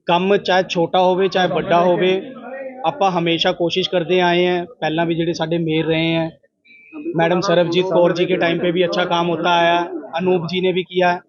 ਕੰਮ ਚਾਹੇ ਛੋਟਾ ਹੋਵੇ ਚਾਹੇ ਵੱਡਾ ਹੋਵੇ, ਆਪਾਂ ਹमेशा कोशिश करते आए हैं। पहला भी ਜਿਹੜੇ ਸਾਡੇ मेयर रहे हैं, मैडम सरबजीत कौर जी के टाइम पे भी अच्छा काम होता आया, अनूप जी ने भी किया है।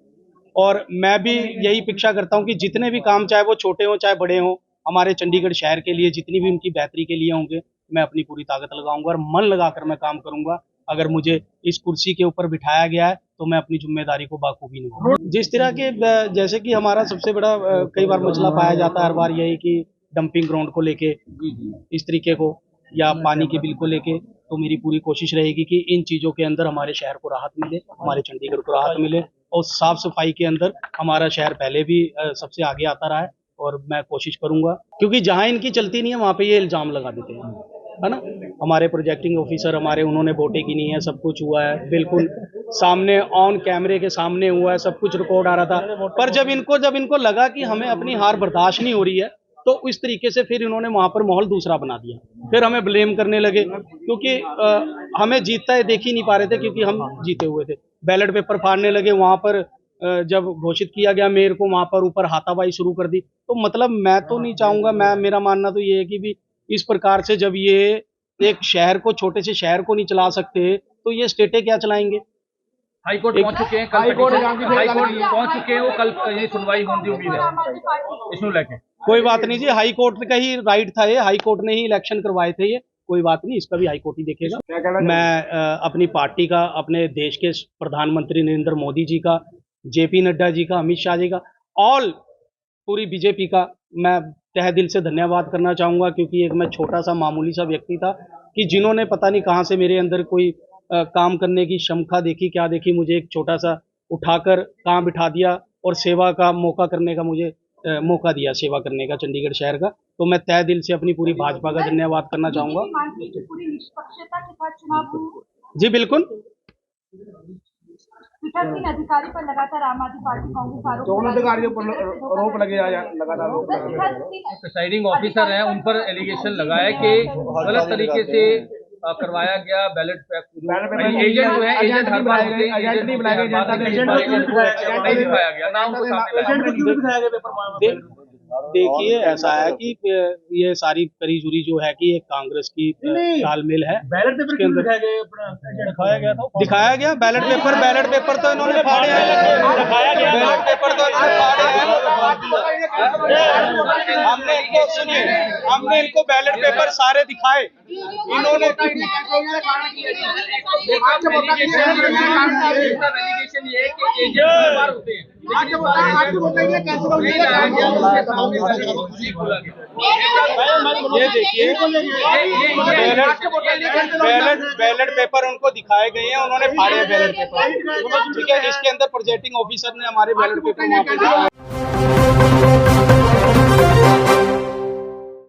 और मैं भी यही अपेक्षा करता हूँ कि जितने भी काम, चाहे वो छोटे हों चाहे बड़े हों, हमारे चंडीगढ़ शहर के लिए जितनी भी उनकी बेहतरी के लिए होंगे, मैं अपनी पूरी ताकत लगाऊंगा और मन लगाकर मैं काम करूंगा। अगर मुझे इस कुर्सी के ऊपर बिठाया गया है तो मैं अपनी जिम्मेदारी को बाखूबी निभाऊंगा। जिस तरह के जैसे कि हमारा सबसे बड़ा कई बार मसला पाया जाता है हर बार, यही कि डंपिंग ग्राउंड को लेके इस तरीके को, या पानी के बिल को लेके, तो मेरी पूरी कोशिश रहेगी कि इन चीज़ों के अंदर हमारे शहर को राहत मिले, हमारे चंडीगढ़ को राहत मिले। और साफ सफाई के अंदर हमारा शहर पहले भी सबसे आगे आता रहा है और मैं कोशिश करूंगा, क्योंकि जहां इनकी चलती नहीं है वहां पे ये इल्ज़ाम लगा देते हैं, है ना। हमारे प्रोजेक्टिंग ऑफिसर हमारे, उन्होंने वोटें की नहीं है, सब कुछ हुआ है बिल्कुल सामने ऑन कैमरे के सामने हुआ है, सब कुछ रिकॉर्ड आ रहा था। पर जब इनको लगा कि हमें अपनी हार बर्दाश्त नहीं हो रही है, तो इस तरीके से फिर इन्होंने वहां पर माहौल दूसरा बना दिया, फिर हमें ब्लेम करने लगे, क्योंकि हमें जीतता है देख ही नहीं पा रहे थे, क्योंकि हम जीते हुए थे। बैलेट पेपर फाड़ने लगे वहां पर, जब घोषित किया गया मेयर को, वहां पर ऊपर हाथापाई शुरू कर दी। तो मतलब मैं तो नहीं चाहूंगा, मेरा मानना तो ये है कि भी इस प्रकार से जब ये एक शहर को, छोटे से शहर को नहीं चला सकते, तो ये स्टेटें क्या चलाएंगे। हाईकोर्ट पहुंच चुके हैं, हाईकोर्ट पहुंच चुके हैं, वो कल ये सुनवाई होने की उम्मीद है इसको लेके। कोई बात नहीं जी, हाई कोर्ट का ही राइट था ये, हाई कोर्ट ने ही इलेक्शन करवाए थे ये, कोई बात नहीं, इसका भी हाई कोर्ट ही देखेगा। मैं अपनी पार्टी का, अपने देश के प्रधानमंत्री नरेंद्र मोदी जी का, जेपी नड्डा जी का, अमित शाह जी का, ऑल पूरी बीजेपी का मैं तहे दिल से धन्यवाद करना चाहूँगा, क्योंकि एक मैं छोटा सा मामूली सा व्यक्ति था कि जिन्होंने पता नहीं कहाँ से मेरे अंदर कोई काम करने की क्षमता देखी, क्या देखी, मुझे एक छोटा सा उठाकर कहाँ बिठा दिया और सेवा का मौका करने का मुझे मौका दिया, सेवा करने का चंडीगढ़ शहर का। तो मैं तहे दिल से अपनी पूरी भाजपा का धन्यवाद करना चाहूँगा। जी बिल्कुल। पीठासीन अधिकारी पर लगातार आम आदमी पार्टी कांग्रेस आरोप लगे लगातार, प्रिसाइडिंग ऑफिसर हैं उन पर एलिगेशन लगाया कि गलत तरीके से करवाया गया बैलेट पेपर। एजेंट जो है, एजेंट हर बार होते हैं, एजेंट नहीं बुलाया गया, नहीं दिखाया गया ना उनको सामने। देखिए ऐसा है कि ये सारी करी जुरी जो है कि एक कांग्रेस की तालमेल है। बैलेट पेपर के अंदर दिखाया गया बैलेट पेपर तो इन्होंने फाड़े हैं, बैलेट पेपर तो इन्होंने फाड़े हैं। हमने इनको बैलेट पेपर सारे दिखाए, इन्होंने ये देखिए बैलेट पेपर उनको दिखाए गए हैं, उन्होंने फाड़े हैं बैलेट पेपर, ठीक है। इसके अंदर प्रोजेक्टिंग ऑफिसर ने हमारे बैलेट पेपर वहाँ पे दिखाए।